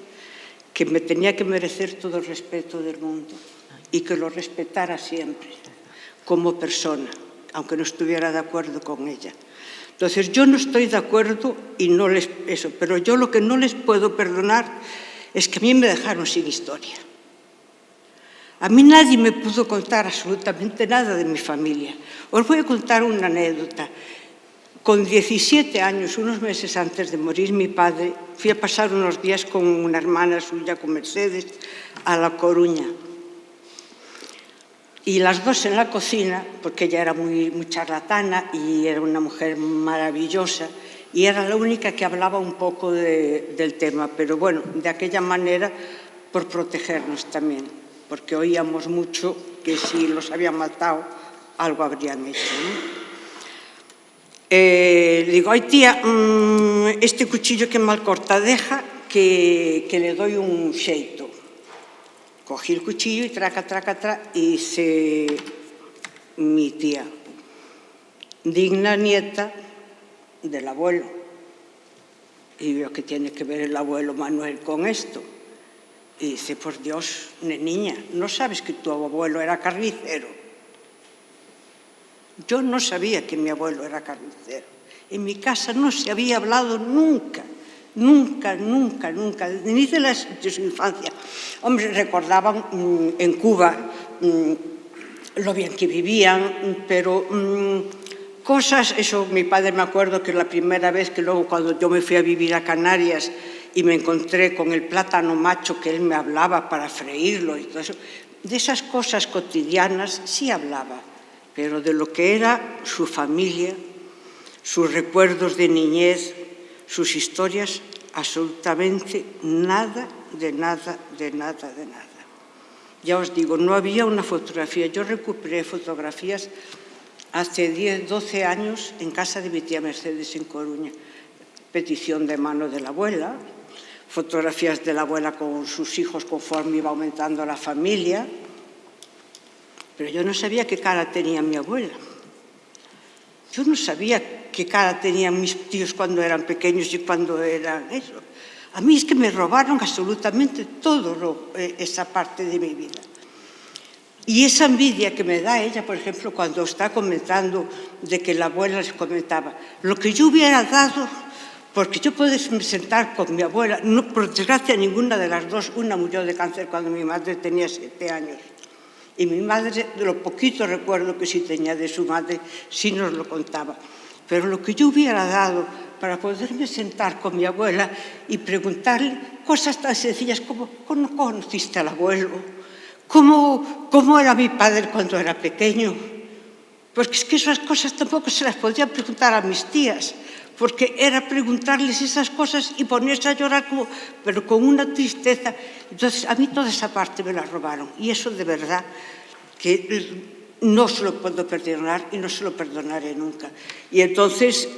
que me tenía que merecer todo el respeto del mundo y que lo respetara siempre como persona, aunque no estuviera de acuerdo con ella. Entonces, yo no estoy de acuerdo y no les eso, pero yo lo que no les puedo perdonar es que a mí me dejaron sin historia. A mí nadie me pudo contar absolutamente nada de mi familia. Os voy a contar una anécdota. Con 17 años, unos meses antes de morir mi padre, fui a pasar unos días con una hermana suya, con Mercedes, a La Coruña. Y las dos en la cocina, porque ella era muy charlatana y era una mujer maravillosa, y era la única que hablaba un poco del tema, pero bueno, de aquella manera por protegernos también, porque oíamos mucho que si los habían matado, algo habrían hecho, ¿no? Digo, ay tía, este cuchillo que mal corta, deja que le doy un xeito. Cogí el cuchillo y traca, y mi tía, digna nieta del abuelo. Y veo que tiene que ver el abuelo Manuel con esto. Y dice, por Dios, niña, ¿no sabes que tu abuelo era carnicero? Yo no sabía que mi abuelo era carnicero. En mi casa no se había hablado nunca, ni de su infancia. Hombre, recordaban en Cuba lo bien que vivían, pero cosas, eso mi padre me acuerdo que la primera vez que luego cuando yo me fui a vivir a Canarias y me encontré con el plátano macho que él me hablaba para freírlo y todo eso, de esas cosas cotidianas sí hablaba, pero de lo que era su familia, sus recuerdos de niñez, sus historias, absolutamente nada. Ya os digo, no había una fotografía. Yo recuperé fotografías hace 10, 12 años en casa de mi tía Mercedes en Coruña. Petición de mano de la abuela, fotografías de la abuela con sus hijos conforme iba aumentando la familia. Pero yo no sabía qué cara tenía mi abuela. Yo no sabía qué cara tenían mis tíos cuando eran pequeños y cuando eran eso. A mí es que me robaron absolutamente todo esa parte de mi vida. Y esa envidia que me da ella, por ejemplo, cuando está comentando de que la abuela les comentaba, lo que yo hubiera dado, porque yo puedo sentar con mi abuela, no, por desgracia ninguna de las dos, una murió de cáncer cuando mi madre tenía 7 años. Y mi madre, de lo poquito recuerdo que sí tenía de su madre, sí nos lo contaba. Pero lo que yo hubiera dado para poderme sentar con mi abuela y preguntarle cosas tan sencillas como ¿cómo conociste al abuelo? ¿Cómo era mi padre cuando era pequeño? Porque es que esas cosas tampoco se las podía preguntar a mis tías, porque era preguntarles esas cosas y ponerse a llorar, pero con una tristeza. Entonces, a mí toda esa parte me la robaron. Y eso de verdad que no se lo puedo perdonar y no se lo perdonaré nunca. Y entonces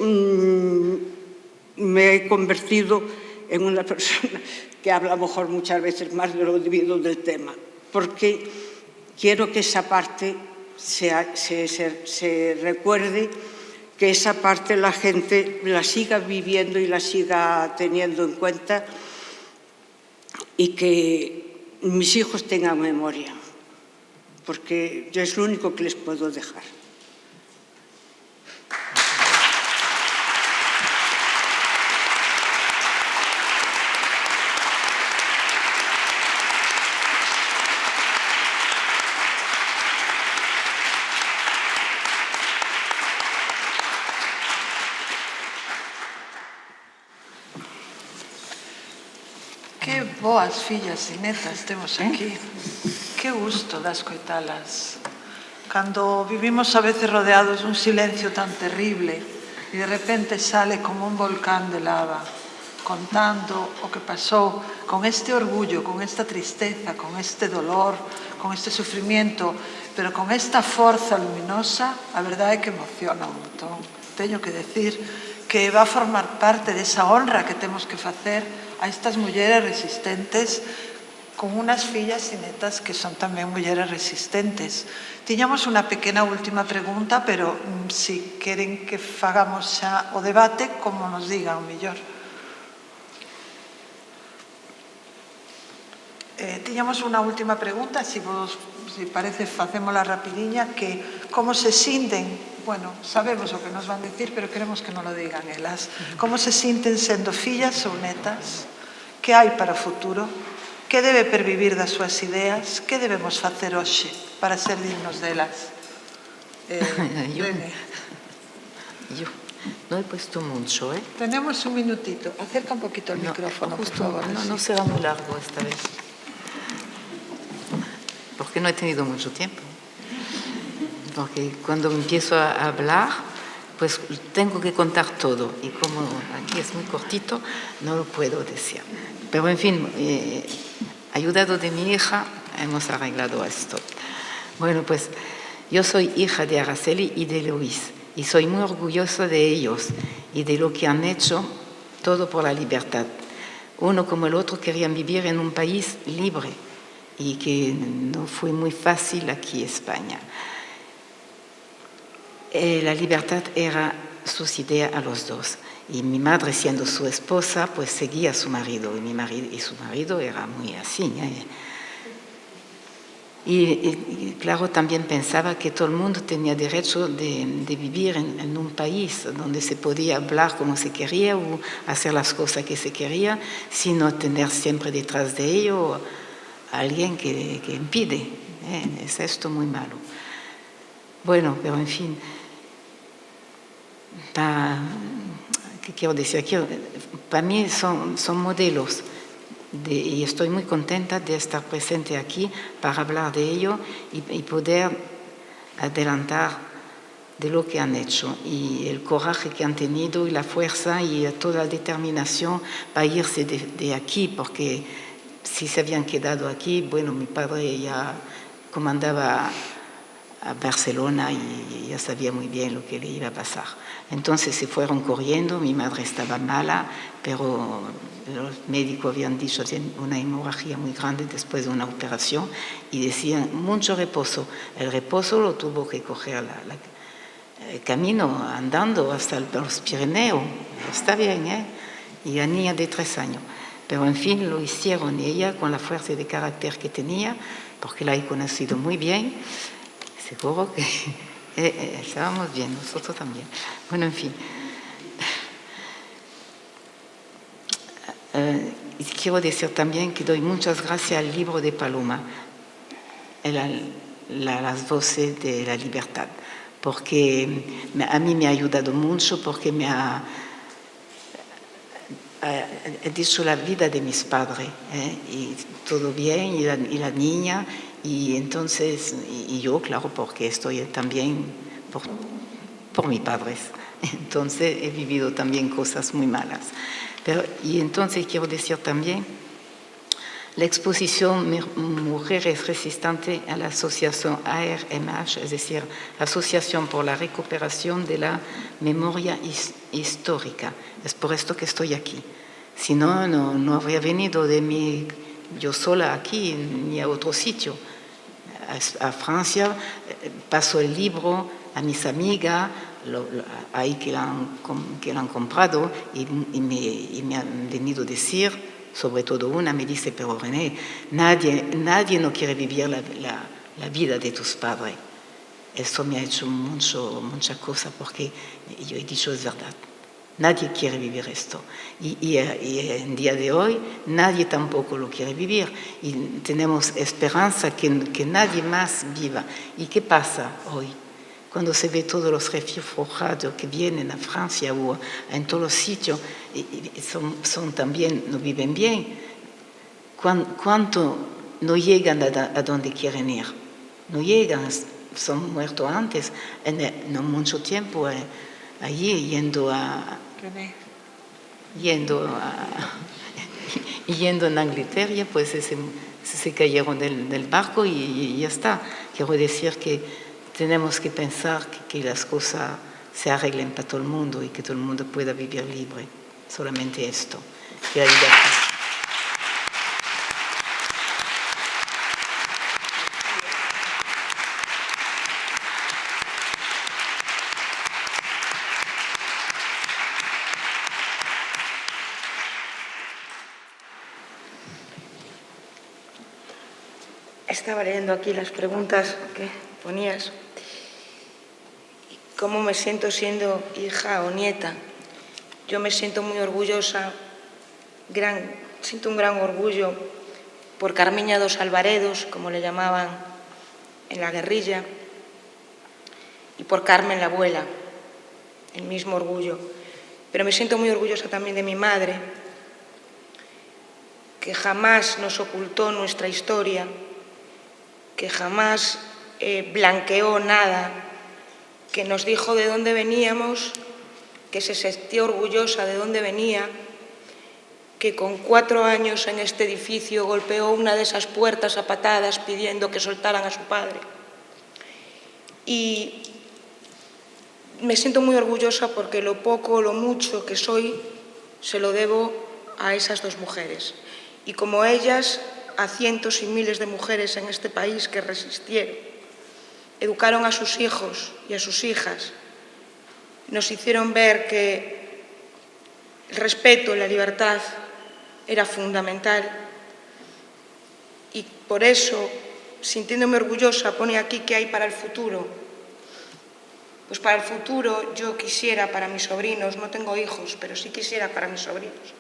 me he convertido en una persona que habla a lo mejor muchas veces más de lo debido del tema, porque quiero que esa parte se recuerde, que esa parte la gente la siga viviendo y la siga teniendo en cuenta y que mis hijos tengan memoria, porque yo es lo único que les puedo dejar. Que boas fillas e netas temos aquí. Que gusto das coitalas. Cando vivimos a veces rodeados dun silencio tan terrible e de repente sale como un volcán de lava contando o que pasou con este orgullo, con esta tristeza, con este dolor, con este sufrimiento, pero con esta forza luminosa, a verdade é que emociona un montón. Teño que decir que va a formar parte desa honra que temos que facer a estas mulleres resistentes con unas fillas e netas que son tamén mulleres resistentes. Tiñamos unha pequena última pregunta, pero si queren que fagamos xa o debate, como nos digan mellor. Tiñamos unha última pregunta, si parece facémola rapidiña, que como se sinten, bueno, sabemos o que nos van dicir, pero queremos que nos lo digan elas. Como se sinten sendo fillas ou netas? Que hai para o futuro? Que debe pervivir das súas ideas? Que debemos facer hoxe para ser dignos delas? Yo no he puesto mucho, ¿eh? Tenemos un minutito. Acerca un poquito el micrófono, justo, por favor. no será muy largo esta vez. Porque no he tenido mucho tiempo. Porque cuando empiezo a hablar, pues tengo que contar todo y como aquí es muy cortito, no lo puedo decir. Pero en fin, ayudado de mi hija, hemos arreglado esto. Bueno, pues yo soy hija de Araceli y de Luis y soy muy orgullosa de ellos y de lo que han hecho, todo por la libertad. Uno como el otro querían vivir en un país libre y que no fue muy fácil aquí en España. La libertad era sus ideas a los dos. Y mi madre, siendo su esposa, pues seguía a su marido. Y su marido era muy así. Y claro, también pensaba que todo el mundo tenía derecho de vivir en un país donde se podía hablar como se quería o hacer las cosas que se quería, sin no tener siempre detrás de ello a alguien que impide. Es esto muy malo. Bueno, pero en fin, ¿qué quiero decir? Para mí son modelos y estoy muy contenta de estar presente aquí para hablar de ello y poder adelantar de lo que han hecho y el coraje que han tenido y la fuerza y toda la determinación para irse de aquí, porque si se habían quedado aquí, bueno, mi padre ya comandaba a Barcelona y ya sabía muy bien lo que le iba a pasar. Entonces se fueron corriendo, mi madre estaba mala, pero los médicos habían dicho que tenía una hemorragia muy grande después de una operación y decían mucho reposo. El reposo lo tuvo que coger el camino andando hasta los Pirineos. Está bien, ¿eh? Y la niña de 3 años. Pero en fin, lo hicieron y ella con la fuerza de carácter que tenía, porque la he conocido muy bien, seguro que estábamos bien, nosotros también. Bueno, en fin. Y quiero decir también que doy muchas gracias al libro de Paloma, las voces de la libertad, porque a mí me ha ayudado mucho, porque me ha dicho la vida de mis padres, y todo bien, y la niña, y entonces, y yo, claro, porque estoy también por mis padres. Entonces he vivido también cosas muy malas. Y entonces quiero decir también, la exposición Mujeres Resistentes a la asociación ARMH, es decir, Asociación por la Recuperación de la Memoria Histórica. Es por esto que estoy aquí. Si no, no habría venido yo sola aquí ni a otro sitio. A Francia paso el libro a mis amigas, ahí que la han comprado y me han venido a decir, sobre todo una me dice, pero René, nadie no quiere vivir la vida de tus padres. Eso me ha hecho mucha cosa porque yo he dicho es verdad. Nadie quiere vivir esto. Y en día de hoy nadie tampoco lo quiere vivir. Y tenemos esperanza que nadie más viva. ¿Y qué pasa hoy? Cuando se ve todos los refugiados que vienen a Francia o en todos los sitios, son también, no viven bien. ¿Cuánto no llegan a donde quieren ir? No llegan, son muertos antes, no mucho tiempo allí yendo en Inglaterra, pues se cayeron del barco y ya está. Quiero decir que tenemos que pensar que las cosas se arreglen para todo el mundo y que todo el mundo pueda vivir libre. Solamente esto. Que la libertad. Estaba leyendo aquí las preguntas que ponías. ¿Cómo me siento siendo hija o nieta? Yo me siento muy orgullosa, siento un gran orgullo por Carmiña dos Alvaredos, como le llamaban en la guerrilla, y por Carmen la abuela, el mismo orgullo. Pero me siento muy orgullosa también de mi madre, que jamás nos ocultó nuestra historia, que jamás blanqueó nada, que nos dijo de dónde veníamos, que se sentía orgullosa de dónde venía, que con 4 años en este edificio golpeó una de esas puertas a patadas pidiendo que soltaran a su padre. Y me siento muy orgullosa porque lo poco o lo mucho que soy se lo debo a esas 2 mujeres. Y como ellas, a cientos y miles de mujeres en este país que resistieron, educaron a sus hijos y a sus hijas, nos hicieron ver que el respeto y la libertad era fundamental. Y por eso, sintiéndome orgullosa, pone aquí qué hay para el futuro. Pues para el futuro yo quisiera para mis sobrinos, no tengo hijos, pero sí quisiera para mis sobrinos,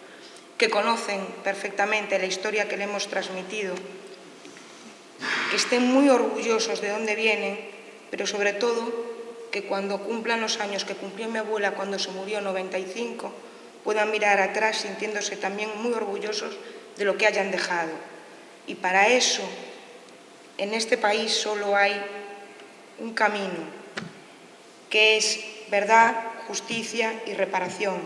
que conocen perfectamente la historia que le hemos transmitido, que estén muy orgullosos de dónde vienen, pero sobre todo que cuando cumplan los años que cumplió mi abuela cuando se murió, 95, puedan mirar atrás sintiéndose también muy orgullosos de lo que hayan dejado. Y para eso, en este país solo hay un camino, que es verdad, justicia y reparación.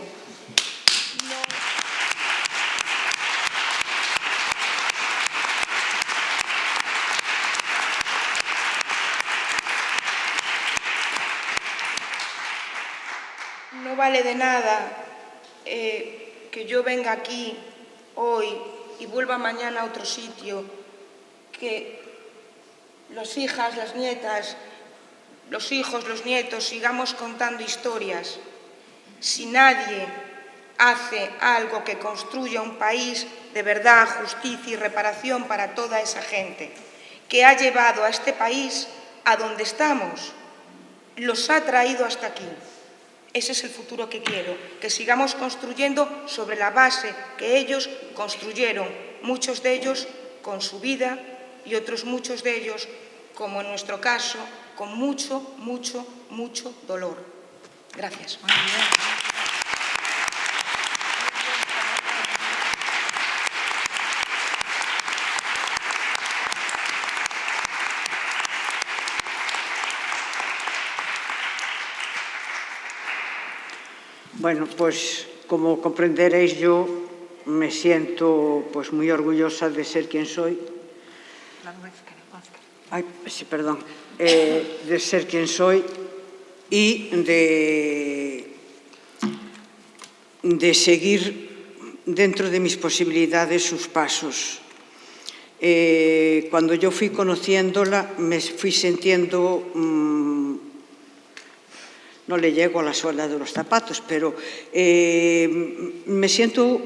No vale de nada que yo venga aquí hoy y vuelva mañana a otro sitio, que las hijas, las nietas, los hijos, los nietos sigamos contando historias. Si nadie hace algo que construya un país de verdad, justicia y reparación para toda esa gente, que ha llevado a este país a donde estamos, los ha traído hasta aquí. Ese es el futuro que quiero, que sigamos construyendo sobre la base que ellos construyeron, muchos de ellos con su vida y otros muchos de ellos, como en nuestro caso, con mucho, mucho, mucho dolor. Gracias. Bueno, pues como comprenderéis, yo me siento pues muy orgullosa de ser quien soy. Ay, sí, perdón. De ser quien soy y de seguir dentro de mis posibilidades sus pasos. Cuando yo fui conociéndola, me fui sintiendo... no le llego a la suela de los zapatos, pero me siento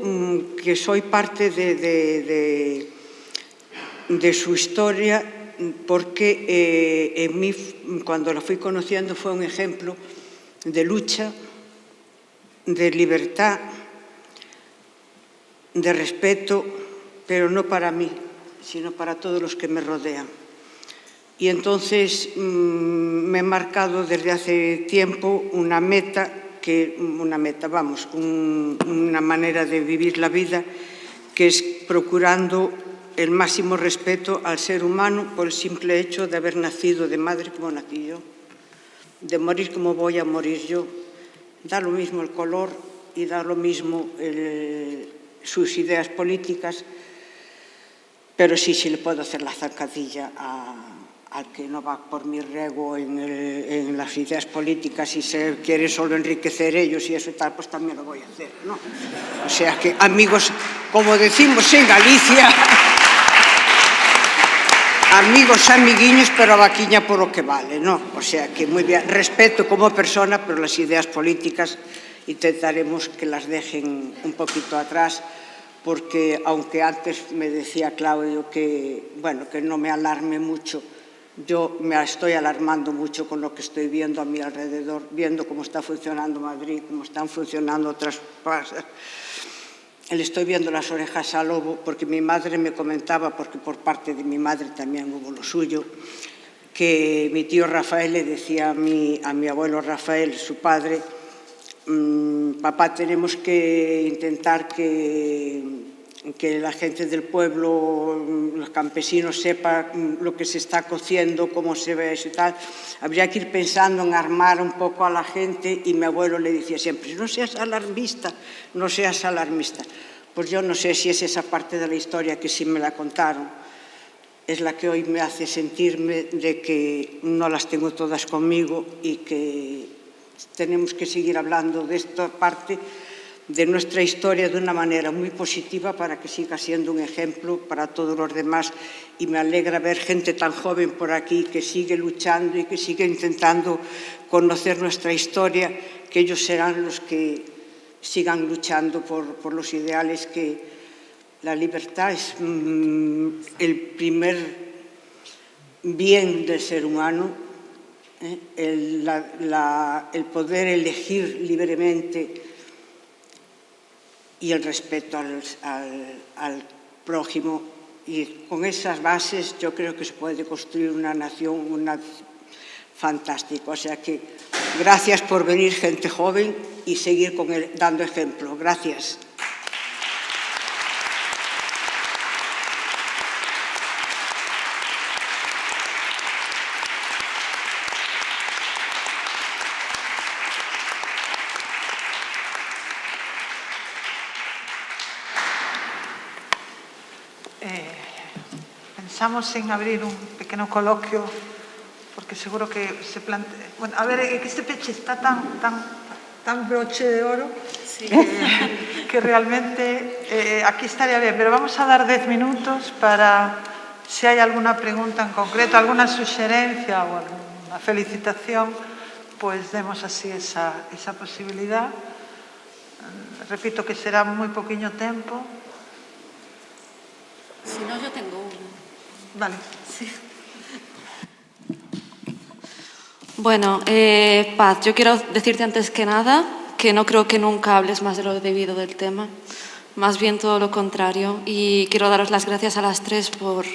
que soy parte de su historia, porque en mí, cuando la fui conociendo, fue un ejemplo de lucha, de libertad, de respeto, pero no para mí, sino para todos los que me rodean. Y entonces me he marcado desde hace tiempo una manera de vivir la vida, que es procurando el máximo respeto al ser humano por el simple hecho de haber nacido de madre como nací yo, de morir como voy a morir yo. Da lo mismo el color y da lo mismo sus ideas políticas, pero sí le puedo hacer la zancadilla al que no va por mi rego en las ideas políticas y se quiere solo enriquecer ellos y eso y tal, pues también lo voy a hacer, ¿no? O sea que, amigos, como decimos en Galicia, amigos, amiguiños, pero a vaquiña por lo que vale, ¿no? O sea que muy bien, respeto como persona, pero las ideas políticas intentaremos que las dejen un poquito atrás, porque aunque antes me decía Claudio que, bueno, que no me alarme mucho, yo me estoy alarmando mucho con lo que estoy viendo a mi alrededor, viendo cómo está funcionando Madrid, cómo están funcionando otras cosas. Le estoy viendo las orejas al lobo, porque mi madre me comentaba, porque por parte de mi madre también hubo lo suyo, que mi tío Rafael le decía a mi abuelo Rafael, su padre, papá, tenemos que intentar que que la gente del pueblo, los campesinos, sepan lo que se está cociendo, cómo se ve eso y tal. Habría que ir pensando en armar un poco a la gente, y mi abuelo le decía siempre, no seas alarmista, no seas alarmista. Pues yo no sé si es esa parte de la historia que sí me la contaron, es la que hoy me hace sentirme de que no las tengo todas conmigo y que tenemos que seguir hablando de esta parte de nuestra historia de una manera muy positiva para que siga siendo un ejemplo para todos los demás. Y me alegra ver gente tan joven por aquí que sigue luchando y que sigue intentando conocer nuestra historia, que ellos serán los que sigan luchando por los ideales, que la libertad es el primer bien del ser humano, el poder elegir libremente y el respeto al prójimo. Y con esas bases yo creo que se puede construir una nación fantástica. O sea que gracias por venir, gente joven, y seguir dando ejemplo. Gracias. Pensamos en abrir un pequeno coloquio, porque seguro que se plantea... Bueno, a ver, é que este peche está tan broche de oro, sí, que realmente aquí estaría bien, pero vamos a dar 10 minutos para, si hay alguna pregunta en concreto, alguna sugerencia o alguna felicitación, pues demos así esa posibilidad. Repito que será muy poquinho tempo. Si no, yo tengo uno. Vale. Sí. Bueno, Paz, yo quiero decirte antes que nada que no creo que nunca hables más de lo debido del tema, más bien todo lo contrario, y quiero daros las gracias a las tres por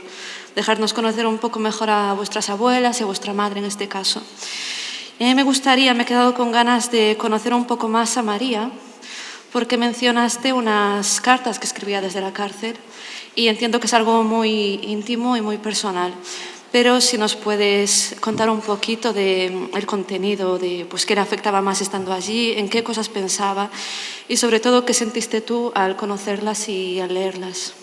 dejarnos conocer un poco mejor a vuestras abuelas y a vuestra madre en este caso. Y a mí me he quedado con ganas de conocer un poco más a María, porque mencionaste unas cartas que escribía desde la cárcel, y entiendo que es algo muy íntimo y muy personal. Pero si nos puedes contar un poquito del contenido, de pues, qué le afectaba más estando allí, en qué cosas pensaba y sobre todo qué sentiste tú al conocerlas y al leerlas.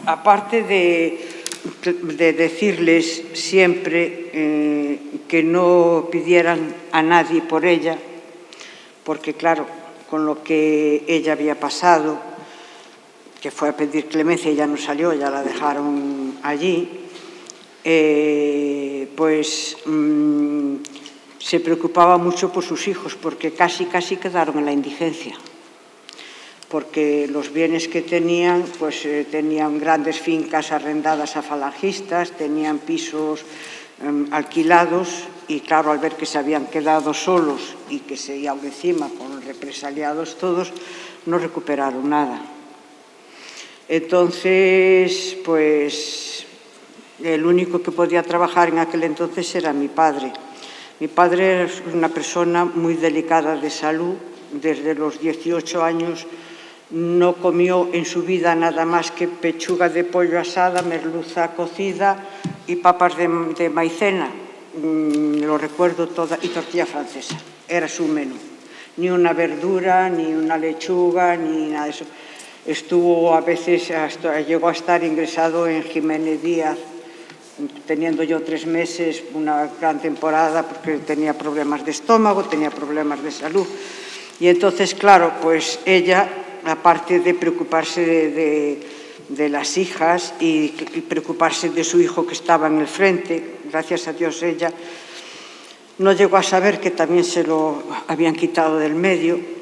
Aparte de decirles siempre que no pidieran a nadie por ella, porque claro, con lo que ella había pasado, que fue a pedir clemencia y ya no salió, ya la dejaron allí, pues se preocupaba mucho por sus hijos, porque casi quedaron en la indigencia, porque los bienes que tenían, pues tenían grandes fincas arrendadas a falangistas, tenían pisos alquilados, y claro, al ver que se habían quedado solos y que se iban encima con represaliados todos, no recuperaron nada. Entonces, pues, el único que podía trabajar en aquel entonces era mi padre. Mi padre es una persona muy delicada de salud. Desde los 18 años no comió en su vida nada más que pechuga de pollo asada, merluza cocida y papas de maicena. Lo recuerdo toda, y tortilla francesa. Era su menú. Ni una verdura, ni una lechuga, ni nada de eso. Estuvo a veces, llegó a estar ingresado en Jiménez Díaz, teniendo yo 3 meses, una gran temporada, porque tenía problemas de estómago, tenía problemas de salud. Y entonces, claro, pues ella, aparte de preocuparse de las hijas y preocuparse de su hijo que estaba en el frente, gracias a Dios ella no llegó a saber que también se lo habían quitado del medio,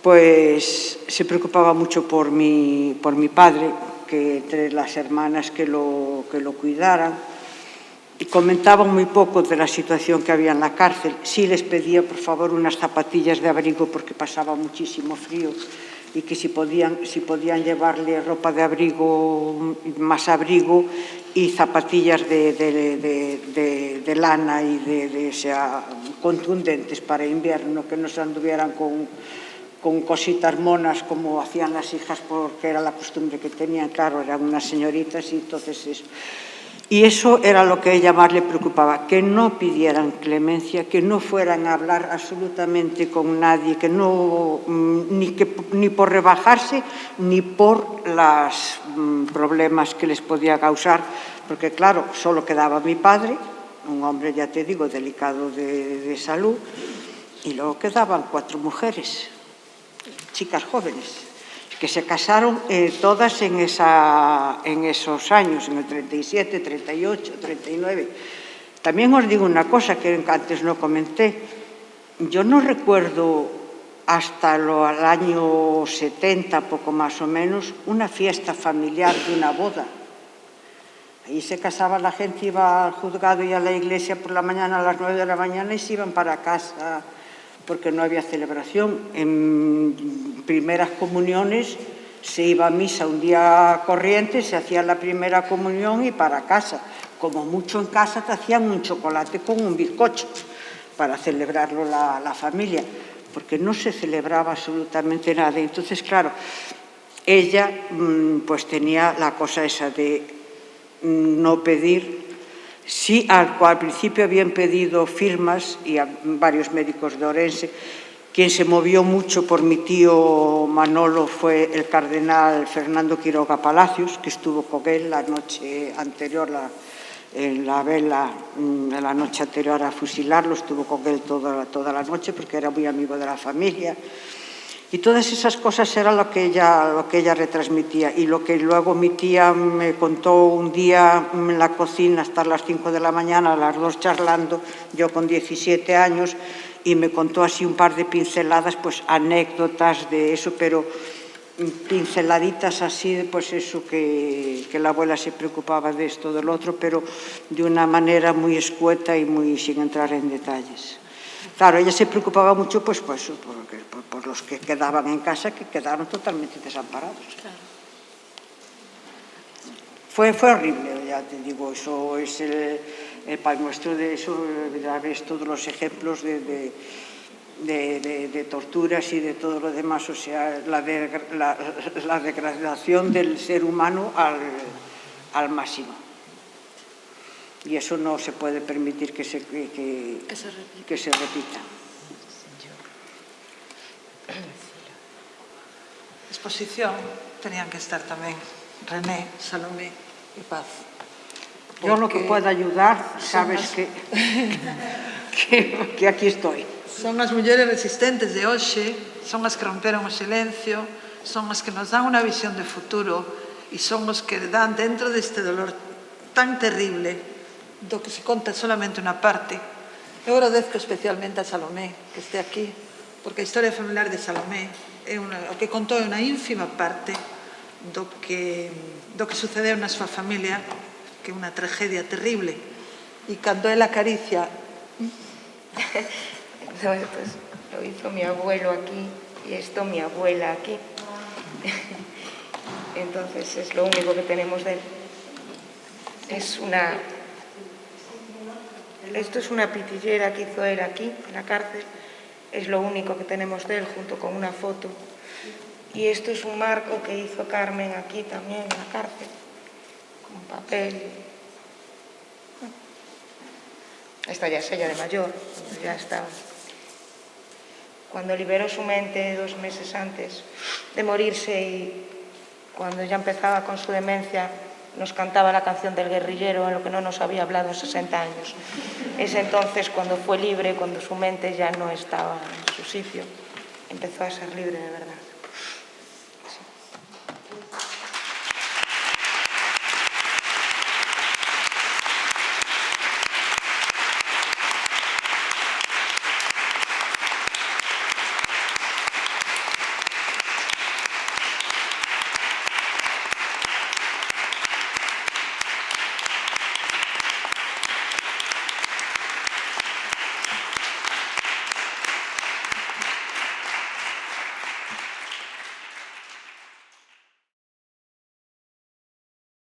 pues se preocupaba mucho por mi padre, que entre las hermanas que lo cuidaran, y comentaban muy poco de la situación que había en la cárcel. Sí les pedía, por favor, unas zapatillas de abrigo porque pasaba muchísimo frío, y que si podían llevarle ropa de abrigo, más abrigo, y zapatillas de lana y sea, contundentes para invierno, que no se anduvieran con con cositas monas como hacían las hijas porque era la costumbre que tenían, claro, eran unas señoritas y entonces eso. Y eso era lo que a ella más le preocupaba, que no pidieran clemencia, que no fueran a hablar absolutamente con nadie, que no, ni por rebajarse, ni por los problemas que les podía causar, porque claro, solo quedaba mi padre, un hombre, ya te digo, delicado de salud, y luego quedaban 4 mujeres, chicas jóvenes, que se casaron todas en esos años, en el 37, 38, 39. También os digo una cosa que antes no comenté. Yo no recuerdo hasta el año 70, poco más o menos, una fiesta familiar de una boda. Ahí se casaba la gente, iba al juzgado y a la iglesia por la mañana a las 9 de la mañana y se iban para casa porque no había celebración. En primeras comuniones se iba a misa un día corriente, se hacía la primera comunión y para casa. Como mucho en casa te hacían un chocolate con un bizcocho para celebrarlo la familia, porque no se celebraba absolutamente nada. Entonces, claro, ella pues tenía la cosa esa de no pedir. Sí, al principio habían pedido firmas y a varios médicos de Orense. Quien se movió mucho por mi tío Manolo fue el cardenal Fernando Quiroga Palacios, que estuvo con él la noche anterior, en la vela, la noche anterior a fusilarlo, estuvo con él toda la noche porque era muy amigo de la familia. Y todas esas cosas era lo que ella retransmitía. Y lo que luego mi tía me contó un día en la cocina hasta las 5 de la mañana, las dos charlando, yo con 17 años, y me contó así un par de pinceladas, pues anécdotas de eso, pero pinceladitas así, pues eso, que la abuela se preocupaba de esto, del otro, pero de una manera muy escueta y muy sin entrar en detalles. Claro, ella se preocupaba mucho pues por los que quedaban en casa, que quedaron totalmente desamparados. Claro. Fue horrible, ya te digo, eso es el pan nuestro de eso, ya ves todos los ejemplos de torturas y de todo lo demás, o sea, la degradación del ser humano al máximo. Y eso no se puede permitir que se repita. Exposición tenían que estar también René, Salomé y Paz. Yo lo que pueda ayudar, sabes que aquí estoy. Son as mulleres resistentes de hoxe, son as que romperon o silencio, son as que nos dan unha visión de futuro e son os que dan dentro deste dolor tan terrible do que se conta solamente unha parte. Eu agradezco especialmente a Salomé que este aquí, porque a historia familiar de Salomé o que contou é unha ínfima parte do que sucedeu na súa familia, que é unha tragedia terrible. E cando ela acaricia... Pues, lo hizo mi abuelo aquí y esto mi abuela aquí. Entonces es lo único que tenemos de él. Esto es una pitillera que hizo él aquí, en la cárcel. Es lo único que tenemos de él, junto con una foto. Y esto es un marco que hizo Carmen aquí también, en la cárcel, con papel. Esta ya es ella de mayor, ya está. Cuando liberó su mente 2 meses antes de morirse y cuando ya empezaba con su demencia, nos cantaba la canción del guerrillero en lo que no nos había hablado en 60 años. Es entonces cuando fue libre, cuando su mente ya no estaba en su sitio, empezó a ser libre de verdad.